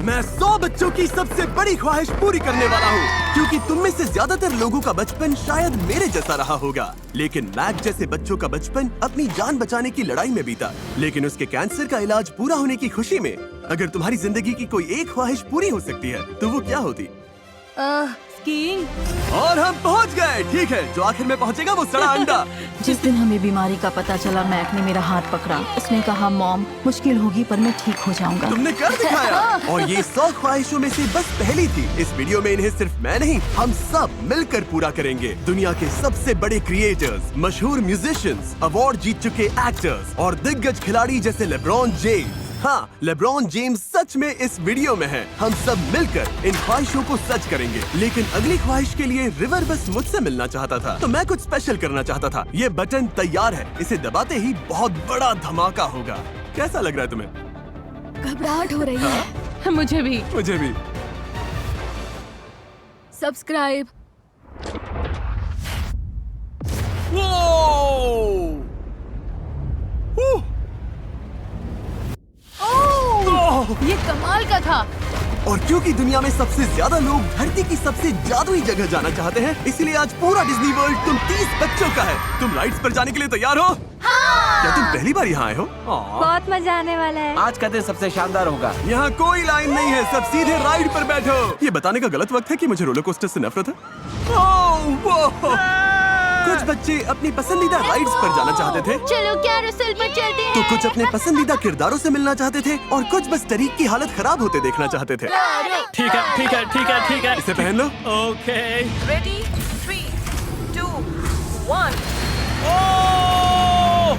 मैं 100 बच्चों की सबसे बड़ी ख्वाहिश पूरी करने वाला हूँ, क्योंकि तुम में से ज्यादातर लोगों का बचपन शायद मेरे जैसा रहा होगा। लेकिन मैक जैसे बच्चों का बचपन अपनी जान बचाने की लड़ाई में बीता, लेकिन उसके कैंसर का इलाज पूरा होने की खुशी में। अगर तुम्हारी जिंदगी की कोई एक ख्वाहिश पूरी हो सकती है तो वो क्या होती? स्कीइंग। और हम पहुंच गए। ठीक है, जो आखिर में पहुंचेगा वो सड़ा अंडा। जिस दिन हमें बीमारी का पता चला, मैक ने मेरा हाथ पकड़ा। उसने कहा, मॉम मुश्किल होगी पर मैं ठीक हो जाऊंगा। तुमने कर दिखाया। और ये 100 ख्वाहिशों में से बस पहली थी। इस वीडियो में इन्हें सिर्फ मैं नहीं, हम सब मिलकर पूरा करेंगे। दुनिया के सबसे बड़े क्रिएटर्स, मशहूर म्यूजिशियंस, अवार्ड जीत चुके एक्टर्स और दिग्गज खिलाड़ी जैसे लेब्रॉन जेम्स। हाँ, लेब्रॉन जेम्स सच में इस वीडियो में है। हम सब मिलकर इन ख्वाहिशों को सच करेंगे। लेकिन अगली ख्वाहिश के लिए रिवर बस मुझसे मिलना चाहता था, तो मैं कुछ स्पेशल करना चाहता था। ये बटन तैयार है, इसे दबाते ही बहुत बड़ा धमाका होगा। कैसा लग रहा है तुम्हें? घबराहट हो रही है। मुझे भी। मुझे भी। सब्सक्राइब। ये कमाल का था। और क्योंकि दुनिया में सबसे ज्यादा लोग धरती की सबसे जादुई जगह जाना चाहते हैं, इसलिए आज पूरा डिज्नी वर्ल्ड तुम 30 बच्चों का है। तुम राइड्स पर जाने के लिए तैयार हो? हाँ! क्या तुम पहली बार यहाँ आए हो? बहुत मजा आने वाला है। आज का दिन सबसे शानदार होगा। यहाँ कोई लाइन नहीं है, सब सीधे राइड पर बैठो। ये बताने का गलत वक्त है कि मुझे रोलर कोस्टर से नफरत है। कुछ बच्चे अपनी पसंदीदा राइड्स पर जाना चाहते थे, चलो कैरोसेल पर चलते हैं। तो कुछ अपने पसंदीदा किरदारों से मिलना चाहते थे, और कुछ बस टरीक की हालत खराब होते देखना चाहते थे। ठीक है ठीक है ठीक है ठीक है। इसे पहन लो। Okay. Ready? 3, 2, 1. Oh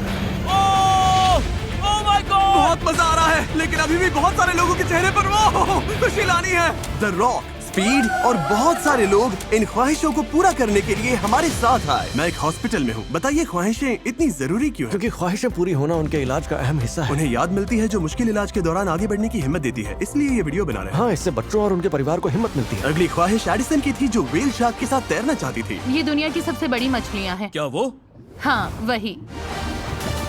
my god! बहुत मजा आ रहा है, लेकिन अभी भी बहुत सारे लोगों के चेहरे पर वो खुशी लानी है। द रॉक, स्पीड और बहुत सारे लोग इन ख्वाहिशों को पूरा करने के लिए हमारे साथ आए। मैं एक हॉस्पिटल में हूँ। बताइए, ख्वाहिशें इतनी जरूरी क्यों है? क्योंकि ख्वाहिशें पूरी होना उनके इलाज का अहम हिस्सा है। उन्हें याद मिलती है जो मुश्किल इलाज के दौरान आगे बढ़ने की हिम्मत देती है, इसलिए ये वीडियो बना रहे हैं। हाँ, इससे बच्चों और उनके परिवार को हिम्मत मिलती है। अगली ख्वाहिश एडिसन की थी, जो व्हेल शार्क के साथ तैरना चाहती थी। ये दुनिया की सबसे बड़ी मछलियाँ हैं। क्या वो? हाँ, वही।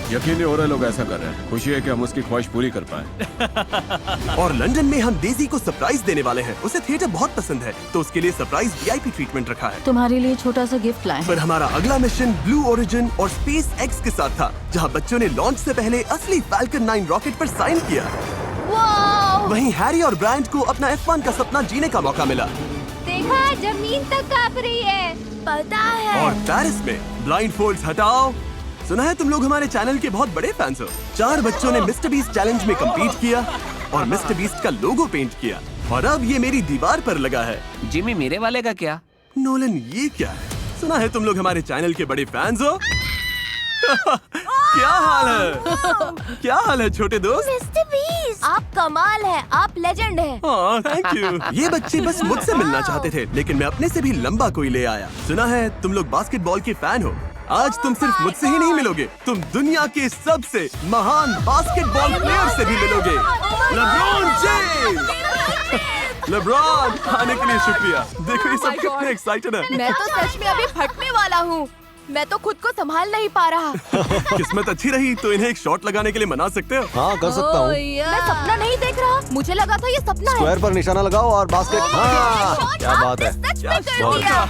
यकीन नहीं हो रहा लोग ऐसा कर रहे हैं। खुशी है कि हम उसकी ख्वाहिश पूरी कर पाए। और लंदन में हम डेजी को सरप्राइज देने वाले हैं। उसे थिएटर बहुत पसंद है, तो उसके लिए सरप्राइज VIP ट्रीटमेंट रखा है। तुम्हारे लिए छोटा सा गिफ्ट लाए। पर हमारा अगला मिशन ब्लू ओरिजिन और स्पेस एक्स के साथ था, जहां बच्चों ने लॉन्च से पहले असली फाल्कन 9 रॉकेट पर साइन किया। वहीं हैरी और ब्रायंट को अपना F1 का सपना जीने का मौका मिला। देखा, जमीन तक कांप रही है। पता है। और पेरिस में ब्लाइंड फोल्ड्स हटाओ। सुना है तुम लोग हमारे चैनल के बहुत बड़े फैंस हो। 4 बच्चों ने मिस्टर बीस्ट चैलेंज में कम्पीट किया और मिस्टर बीस्ट का लोगो पेंट किया, और अब ये मेरी दीवार पर लगा है। जिमी, मेरे वाले का क्या? नोलन, ये क्या है? सुना है तुम लोग हमारे चैनल के बड़े फैंस हो। क्या हाल है? क्या हाल है छोटे दोस्त? मिस्टर बीस्ट, आप कमाल है, आप लेजेंड है। Thank you. ये बच्चे बस मुझसे मिलना चाहते थे, लेकिन मैं अपने से भी लंबा कोई ले आया। सुना है तुम लोग बास्केटबॉल के फैन हो। आज तुम सिर्फ मुझसे ही नहीं मिलोगे, तुम दुनिया के सबसे महान बास्केटबॉल प्लेयर से भी मिलोगे। LeBron James. लेब्रॉन, आने के लिए शुक्रिया। देखो ये सब कितने एक्साइटेड है। मैं तो सच में अभी फटने वाला हूँ। मैं तो खुद को संभाल नहीं पा रहा। किस्मत अच्छी रही तो इन्हें एक शॉट लगाने के लिए मना सकते हो। हाँ, कर सकता हूँ। मैं सपना नहीं देख रहा, मुझे लगा था ये सपना है। स्क्वायर पर निशाना लगाओ और बास्केट। हाँ, क्या बात है। सच में कर बहुत दिया।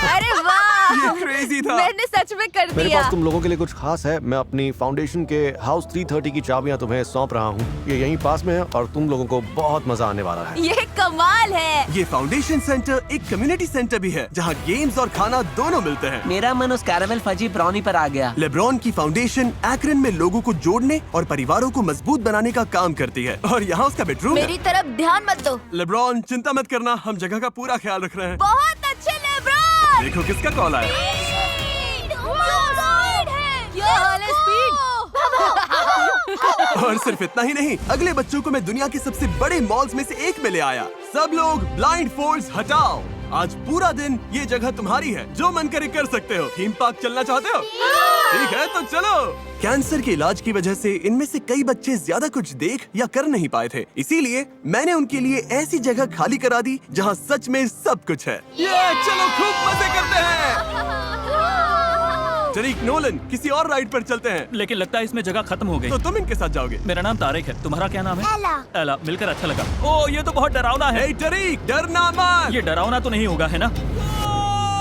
अरे वाह, ये क्रेजी था। मैंने सच में कर मेरे दिया। पास तुम लोगों के लिए कुछ खास है। मैं अपनी फाउंडेशन के हाउस 330 की चाबियां तुम्हें सौंप रहा हूँ। ये यहीं पास में है और तुम लोगों को बहुत मजा आने वाला है। ये कमाल है। ये फाउंडेशन सेंटर एक कम्युनिटी सेंटर भी है, जहाँ गेम्स और खाना दोनों मिलते हैं। मेरा मन उस कैरामेल फजी ब्राउनी पर आ गया। लेब्रॉन की फाउंडेशन एक्रन में लोगों को जोड़ने और परिवारों को मजबूत बनाने का काम करती है, और यहाँ उसका बेडरूम है। मेरी तरफ ध्यान मत दो। लेब्रॉन, चिंता मत करना, हम जगह का पूरा ख्याल रख रहे हैं। बहुत अच्छे लेब्रॉन। देखो किसका कॉल आया। क्या हाल है, स्पीड? और सिर्फ इतना ही नहीं, अगले बच्चों को मैं दुनिया के सबसे बड़े मॉल्स में से एक में ले आया। सब लोग ब्लाइंड फोल्ड्स हटाओ। आज पूरा दिन ये जगह तुम्हारी है, जो मन करे कर सकते हो। थीम पार्क चलना चाहते हो? ठीक है तो चलो। कैंसर के इलाज की वजह से इनमें से कई बच्चे ज्यादा कुछ देख या कर नहीं पाए थे, इसीलिए मैंने उनके लिए ऐसी जगह खाली करा दी जहाँ सच में सब कुछ है। ये चलो खूब मजे करते हैं। टरीक, नोलन, किसी और राइड पर चलते हैं। लेकिन लगता है इसमें जगह खत्म हो गई। तो तुम इनके साथ जाओगे। मेरा नाम तारिक है, तुम्हारा क्या नाम है? एला। एला, मिलकर अच्छा लगा। ओ, ये तो बहुत डरावना है। ए टरीक, डरना मत। ये डरावना तो नहीं होगा, है ना?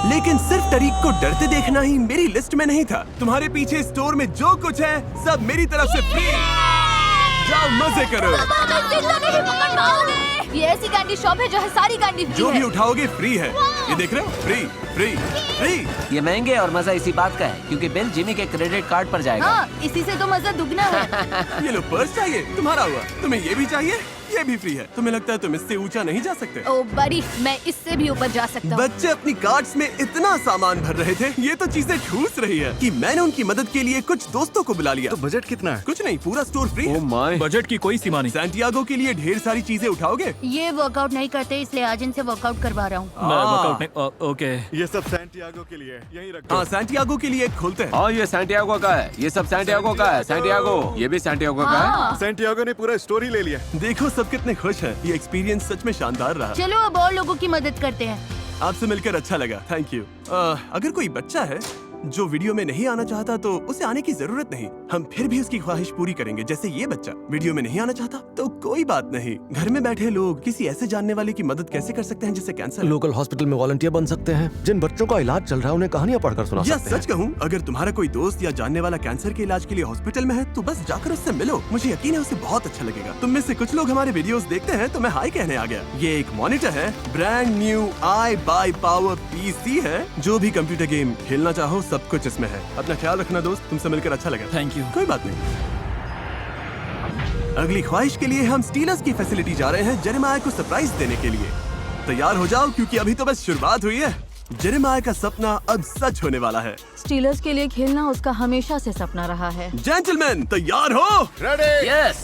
लेकिन सिर्फ टरीक को डरते देखना ही मेरी लिस्ट में नहीं था। तुम्हारे पीछे स्टोर में जो कुछ है सब मेरी तरफ से फ्री। जाओ मजे करो। ये ऐसी कैंडी शॉप है जहाँ सारी कैंडी फ्री जो है। भी उठाओगे फ्री है। ये देख रहे हो? Free free free. ये महंगे और मजा इसी बात का है क्योंकि बिल जिमी के क्रेडिट कार्ड पर जाएगा। हाँ, इसी से तो मजा दुगना है। ये लो पर्स चाहिए, तुम्हारा हुआ। तुम्हें ये भी चाहिए, ये भी फ्री है। तुम्हें लगता है तुम इससे ऊंचा नहीं जा सकते? ओ बड़ी, मैं इससे भी ऊपर जा सकता हूँ। बच्चे अपनी कार्ट्स में इतना सामान भर रहे थे, ये तो चीजें ठूस रही है कि मैंने उनकी मदद के लिए कुछ दोस्तों को बुला लिया। तो बजट कितना है? कुछ नहीं, पूरा स्टोर फ्री ओ है। माय। बजट की कोई सीमा नहीं। सैंटियागो के लिए ढेर सारी चीजें उठाओगे? ये वर्कआउट नहीं करते इसलिए आज इनसे वर्कआउट करवा रहा हूँ। मैं वर्कआउट नहीं। ओके। ये सब सैंटियागो के लिए यहीं रखो। हाँ, सैंटियागो के लिए खोलते हैं। हाँ ये सैंटियागो का है, ये सब सैंटियागो का है। सैंटियागो, ये भी सैंटियागो का है। सैंटियागो ने पूरा स्टोरी ले लिया। देखो सब कितने खुश हैं। ये एक्सपीरियंस सच में शानदार रहा। चलो अब और लोगों की मदद करते हैं। आपसे मिलकर अच्छा लगा, थैंक यू। अगर कोई बच्चा है जो वीडियो में नहीं आना चाहता तो उसे आने की जरूरत नहीं। हम फिर भी उसकी ख्वाहिश पूरी करेंगे। जैसे ये बच्चा वीडियो में नहीं आना चाहता तो कोई बात नहीं। घर में बैठे लोग किसी ऐसे जानने वाले की मदद कैसे कर सकते हैं जिसे कैंसर है? लोकल हॉस्पिटल में वॉलंटियर बन सकते हैं। जिन बच्चों का इलाज चल रहा है उन्हें कहानियां पढ़कर सुना या सकते हैं। सच कहूँ, अगर तुम्हारा कोई दोस्त या जानने वाला कैंसर के इलाज के लिए हॉस्पिटल में है तो बस जाकर उससे मिलो। मुझे यकीन है उसे बहुत अच्छा लगेगा। तुम में से कुछ लोग हमारे वीडियोस देखते हैं तो मैं हाई कहने आ गया। ये एक मॉनिटर है, ब्रांड न्यू iBuyPower PC है। जो भी कंप्यूटर गेम खेलना चाहो सब कुछ इसमें है। अपना ख्याल रखना दोस्त, तुमसे मिलकर अच्छा लगा। Thank you. कोई बात नहीं। अगली ख्वाहिश के लिए हम स्टीलर्स की फैसिलिटी जा रहे हैं जेरेमाया को सरप्राइज देने के लिए। तैयार हो जाओ क्योंकि अभी तो बस शुरुआत हुई है। जेरेमाया का सपना अब सच होने वाला है। स्टीलर्स के लिए खेलना उसका हमेशा से सपना रहा है। जेंटलमैन तैयार हो? रेडी? यस।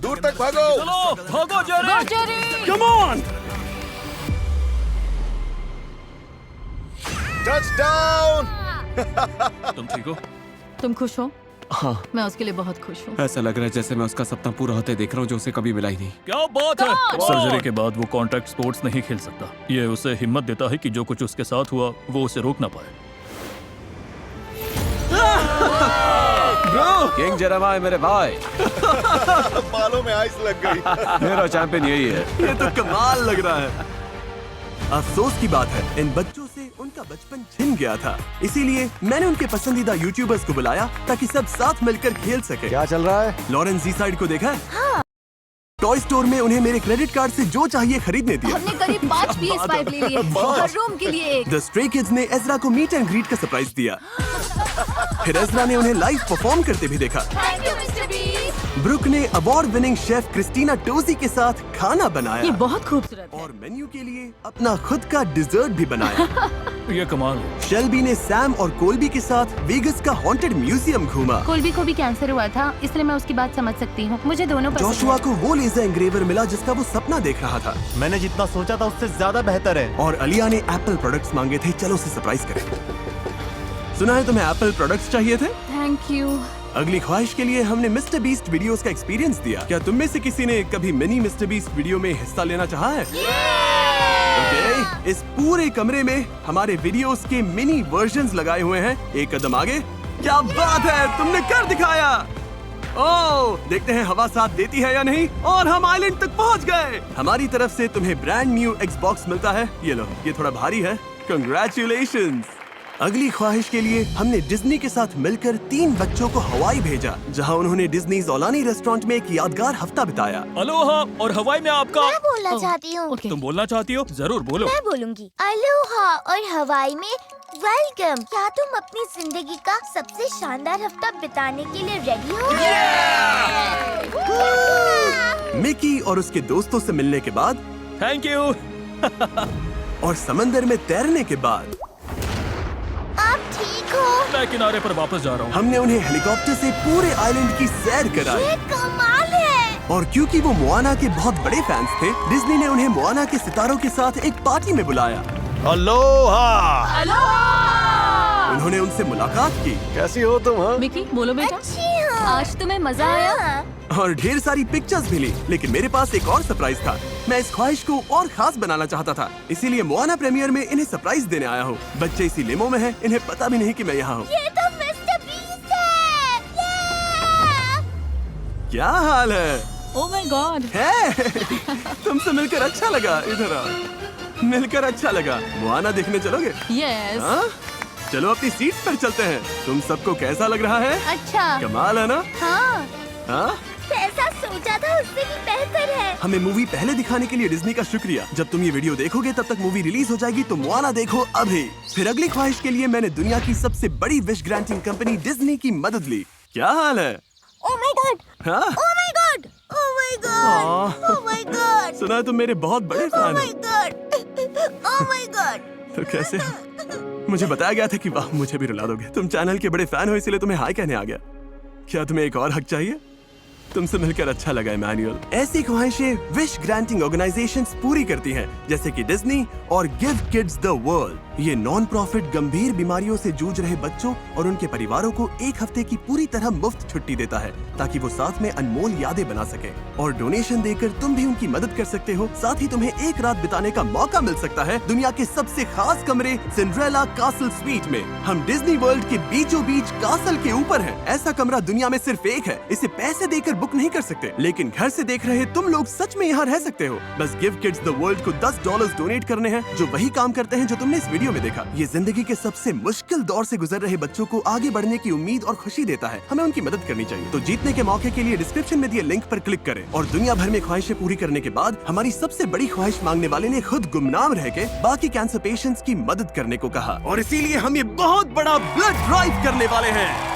दूर तक भागो। चलो भागो जेरी। Come on. टचडाउन। तुम ठीक हो? तुम खुश हो? हाँ, मैं उसके लिए बहुत खुश हूँ। ऐसा लग रहा है जैसे मैं उसका सपना पूरा होते देख रहा हूँ जो उसे कभी मिला ही नहीं। क्या बात है? सर्जरी के बाद वो कॉन्टैक्ट स्पोर्ट्स नहीं खेल सकता। ये उसे हिम्मत देता है कि जो कुछ उसके साथ हुआ वो उसे रोक ना पाए। किंग जेरेमाया मेरे भाई। बालों में आइस लग गई। मेरा चैंपियन यही है। ये तो कमाल लग रहा है। अफसोस की बात है इन बच्चों से उनका बचपन छिन गया था। इसीलिए मैंने उनके पसंदीदा यूट्यूबर्स को बुलाया ताकि सब साथ मिलकर खेल सके। क्या चल रहा है? लॉरेंस जी साइड को देखा? हाँ। टॉय स्टोर में उन्हें मेरे क्रेडिट कार्ड से जो चाहिए खरीदने दिया। हमने करीब 5 PS5 ले लिए और रूम के लिए एक। द स्ट्रे किड्स ने एज़रा को मीट एंड ग्रीट का सरप्राइज दिया। फिर एज़रा ने उन्हें लाइव परफॉर्म करते भी देखा। Thank you Mister Beast. Brook ने award winning chef Christina Tosi के साथ खाना ये बनाया बहुत खूबसूरत है। और मेन्यू के लिए अपना खुद का डिजर्ट भी बनाया। ये कमाल है। शेल्बी ने सैम और कोल्बी के साथ वेगस का हॉन्टेड म्यूजियम घूमा। कोल्बी को भी कैंसर हुआ था इसलिए मैं उसकी बात समझ सकती हूँ। मुझे दोनों पसंद जोशुआ हैं। को वो लेजर एंग्रेवर मिला जिसका वो सपना देख रहा था। मैंने जितना सोचा था उससे ज्यादा बेहतर है। और अलिया ने एप्पल प्रोडक्ट्स मांगे थे। चलो उसे सरप्राइज करें। सुना है तुम्हें एप्पल प्रोडक्ट्स चाहिए थे? Thank you. अगली ख्वाहिश के लिए हमने मिस्टर बीस्ट वीडियोस का एक्सपीरियंस दिया। क्या तुम में से किसी ने कभी मिनी मिस्टर बीस्ट वीडियो में हिस्सा लेना चाहा है? ओके, इस पूरे कमरे में हमारे वीडियोस के मिनी वर्जन्स लगाए हुए हैं। एक कदम आगे। क्या बात है, तुमने कर दिखाया। ओह, देखते हैं हवा साथ देती है या नहीं। और हम आइलैंड तक पहुंच गए। हमारी तरफ से तुम्हें ब्रांड न्यू एक्सबॉक्स मिलता है। ये लो, ये थोड़ा भारी है। कंग्रेचुलेशंस। अगली ख्वाहिश के लिए हमने डिज्नी के साथ मिलकर 3 बच्चों को हवाई भेजा जहां उन्होंने डिज्नी ज़ोलानी रेस्टोरेंट में एक यादगार हफ्ता बिताया। अलोहा और हवाई में आपका। मैं बोलना चाहती हूँ। ओके। तुम बोलना चाहती हो? जरूर बोलो। मैं बोलूंगी अलोहा और हवाई में वेलकम। क्या तुम अपनी जिंदगी का सबसे शानदार हफ्ता बिताने के लिए रेडी हो? मिकी और उसके दोस्तों से मिलने के बाद थैंक यू। और समंदर में तैरने के बाद आप ठीक हो? मैं किनारे पर वापस जा रहा हूँ। हमने उन्हें हेलीकॉप्टर से पूरे आइलैंड की सैर कराई। ये कमाल है। और क्योंकि वो मोआना के बहुत बड़े फैंस थे, डिज्नी ने उन्हें मोआना के सितारों के साथ एक पार्टी में बुलाया। अलोहा। उन्होंने उनसे मुलाकात की। कैसी हो तुम? हाँ? मिकी बोलो बेटा। अच्छी हो। आज तुम्हें मजा आया? और ढेर सारी पिक्चर्स भी ली। लेकिन मेरे पास एक और सरप्राइज था। मैं इस ख्वाहिश को और खास बनाना चाहता था, इसीलिए मोआना प्रीमियर में इन्हें सरप्राइज देने आया हूँ। बच्चे इसी लिमो में हैं, इन्हें पता भी नहीं कि मैं यहाँ हूँ। ये तो मिस्टर बीस्ट है। क्या हाल है? ओह माय गॉड। है तुमसे मिलकर अच्छा लगा। इधर आओ, मिलकर अच्छा लगा। मोआना देखने चलोगे? यस। हाँ? चलो अपनी सीट पर चलते हैं। तुम सबको कैसा लग रहा है? अच्छा। कमाल है ना? हाँ, हाँ? जैसा सोचा था उससे भी बेहतर है। हमें मूवी पहले दिखाने के लिए डिज्नी का शुक्रिया। जब तुम ये वीडियो देखोगे तब तक मूवी रिलीज हो जाएगी, तो मोआना देखो अभी। फिर अगली ख्वाहिश के लिए मैंने दुनिया की सबसे बड़ी विश ग्रांटिंग कंपनी डिज्नी की मदद ली। क्या हाल है? ओह माय गॉड, हाँ? ओह my God, oh my God, oh my God, सुना है तुम मेरे बहुत बड़े ओह फैन माय हो। God, oh my God. तो कैसे? मुझे बताया गया था कि वाह, मुझे भी रुला दोगे। तुम चैनल के बड़े फैन हो, इसलिए तुम्हें हाय कहने आ गया। क्या तुम्हें एक और हक चाहिए? तुमसे मिलकर अच्छा लगा इमैनुअल। ऐसी ख्वाहिशें विश ग्रांटिंग ऑर्गेनाइजेशंस पूरी करती हैं, जैसे कि डिज्नी और गिव किड्स द वर्ल्ड। ये नॉन प्रॉफिट गंभीर बीमारियों से जूझ रहे बच्चों और उनके परिवारों को एक हफ्ते की पूरी तरह मुफ्त छुट्टी देता है, ताकि वो साथ में अनमोल यादें बना सके। और डोनेशन देकर तुम भी उनकी मदद कर सकते हो। साथ ही तुम्हें एक रात बिताने का मौका मिल सकता है दुनिया के सबसे खास कमरे सिंड्रेला कासल स्वीट में। हम डिज्नी वर्ल्ड के बीचों बीच कासल के ऊपर हैं। ऐसा कमरा दुनिया में सिर्फ एक है। इसे पैसे देकर बुक नहीं कर सकते, लेकिन घर से देख रहे तुम लोग सच में यहाँ रह सकते हो। बस गिव किड्स द वर्ल्ड को $10 डोनेट करने हैं, जो वही काम करते हैं जो तुमने इस वीडियो में देखा। ये जिंदगी के सबसे मुश्किल दौर से गुजर रहे बच्चों को आगे बढ़ने की उम्मीद और खुशी देता है। हमें उनकी मदद करनी चाहिए। तो जीतने के मौके के लिए डिस्क्रिप्शन में दिए लिंक पर क्लिक करें। और दुनिया भर में ख्वाहिशें पूरी करने के बाद हमारी सबसे बड़ी ख्वाहिश मांगने वाले ने खुद गुमनाम रह के बाकी कैंसर पेशेंट्स की मदद करने को कहा। और इसीलिए हम ये बहुत बड़ा ब्लड ड्राइव करने वाले हैं।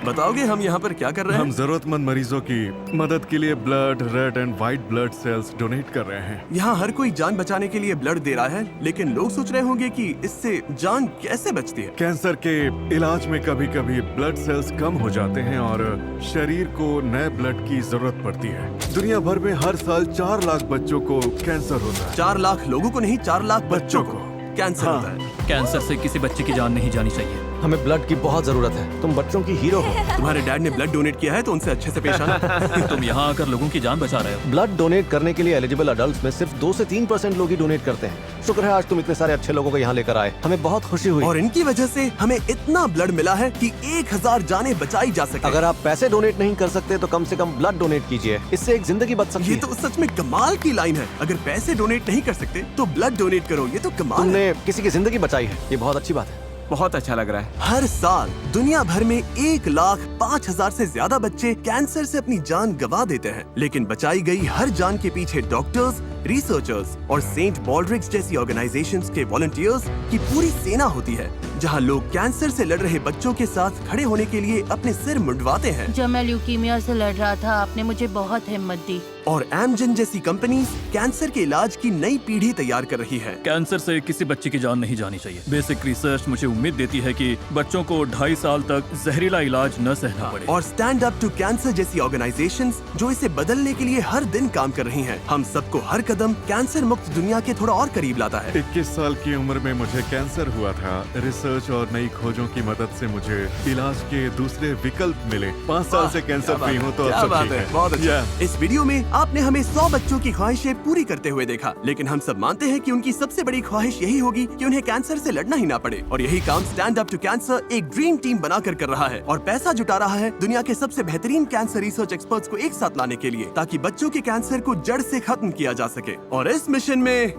बताओगे हम यहाँ पर क्या कर रहे हैं? हम जरूरतमंद मरीजों की मदद के लिए blood, red and white blood cells donate कर रहे हैं। यहाँ हर कोई जान बचाने के लिए ब्लड दे रहा है, लेकिन लोग सोच रहे होंगे कि इससे जान कैसे बचती है। कैंसर के इलाज में कभी कभी ब्लड सेल्स कम हो जाते हैं और शरीर को नए ब्लड की जरूरत पड़ती है। दुनिया भर में हर साल 4 लाख बच्चों को कैंसर होता है। 4 लाख लोगों को नहीं, 4 लाख बच्चों को कैंसर होता है। कैंसर से किसी बच्चे की जान नहीं जानी चाहिए। हमें ब्लड की बहुत जरूरत है। तुम बच्चों की हीरो हो। तुम्हारे डैड ने ब्लड डोनेट किया है, तो उनसे अच्छे से पेश आना। तुम यहाँ आकर लोगों की जान बचा रहे हो। ब्लड डोनेट करने के लिए एलिजिबल अडल्ट में सिर्फ 2 से 3% लोग ही डोनेट करते हैं। शुक्र है आज तुम इतने सारे अच्छे लोगों को यहाँ लेकर आए। हमें बहुत खुशी हुई। और इनकी वजह से हमें इतना ब्लड मिला है कि 1000 जानें बचाई जा सके। अगर आप पैसे डोनेट नहीं कर सकते तो कम से कम ब्लड डोनेट कीजिए, इससे एक जिंदगी बच सकती ये है। तो सच में कमाल की लाइन है। अगर पैसे डोनेट नहीं कर सकते तो ब्लड डोनेट करो। ये तो कमाल है। तुमने किसी की जिंदगी बचाई है, ये बहुत अच्छी बात है। बहुत अच्छा लग रहा है। हर साल दुनिया भर में 1,05,000 से ज्यादा बच्चे कैंसर से अपनी जान गंवा देते हैं, लेकिन बचाई गई हर जान के पीछे डॉक्टर्स, रिसर्चर्स और सेंट बॉल्ड्रिक्स जैसी ऑर्गेनाइजेशंस के वॉलंटियर्स की पूरी सेना होती है, जहां लोग कैंसर से लड़ रहे बच्चों के साथ खड़े होने के लिए अपने सिर मुंडवाते हैं। जब मैं ल्यूकीमिया से लड़ रहा था, आपने मुझे बहुत हिम्मत दी। और एमजन जैसी कंपनीज कैंसर के इलाज की नई पीढ़ी तैयार कर रही है। कैंसर से किसी बच्चे की जान नहीं जानी चाहिए। बेसिक रिसर्च मुझे उम्मीद देती है कि बच्चों को 2.5 साल तक जहरीला इलाज न सहना पड़े। और स्टैंड अप टू कैंसर जैसी ऑर्गेनाइजेशंस जो इसे बदलने के लिए हर दिन काम कर रही हैं। हम सबको हर कदम कैंसर मुक्त दुनिया के थोड़ा और करीब लाता है। 21 साल की उम्र में मुझे कैंसर हुआ था। रिसर्च और नई खोजों की मदद से मुझे इलाज के दूसरे विकल्प मिले। 5 साल से कैंसर फ्री हूँ, तो अब सब ठीक है। बहुत अच्छा। इस वीडियो में आपने हमें 100 बच्चों की ख्वाहिशें पूरी करते हुए देखा, लेकिन हम सब मानते हैं कि उनकी सबसे बड़ी ख्वाहिश यही होगी कि उन्हें कैंसर से लड़ना ही ना पड़े। और यही काम स्टैंड अप टू कैंसर एक ड्रीम टीम बनाकर कर रहा है और पैसा जुटा रहा है दुनिया के सबसे बेहतरीन कैंसर रिसर्च एक्सपर्ट्स को एक साथ लाने के लिए, ताकि बच्चों के कैंसर को जड़ से खत्म किया जा सके। और इस मिशन में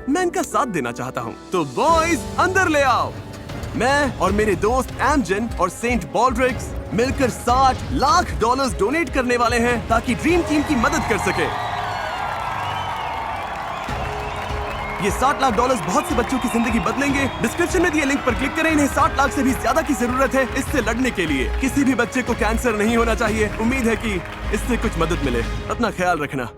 मैं इनका साथ देना चाहता हूँ। तो बॉयज अंदर ले आओ। मैं और मेरे दोस्त एमजन और सेंट बॉल्ड्रिक्स मिलकर $60 लाख डोनेट करने वाले हैं, ताकि ड्रीम टीम की मदद कर सके। ये $60 लाख बहुत से बच्चों की जिंदगी बदलेंगे। डिस्क्रिप्शन में दिए लिंक पर क्लिक करें। इन्हें 60 लाख से भी ज्यादा की जरूरत है इससे लड़ने के लिए। किसी भी बच्चे को कैंसर नहीं होना चाहिए। उम्मीद है कि इससे कुछ मदद मिले। अपना ख्याल रखना।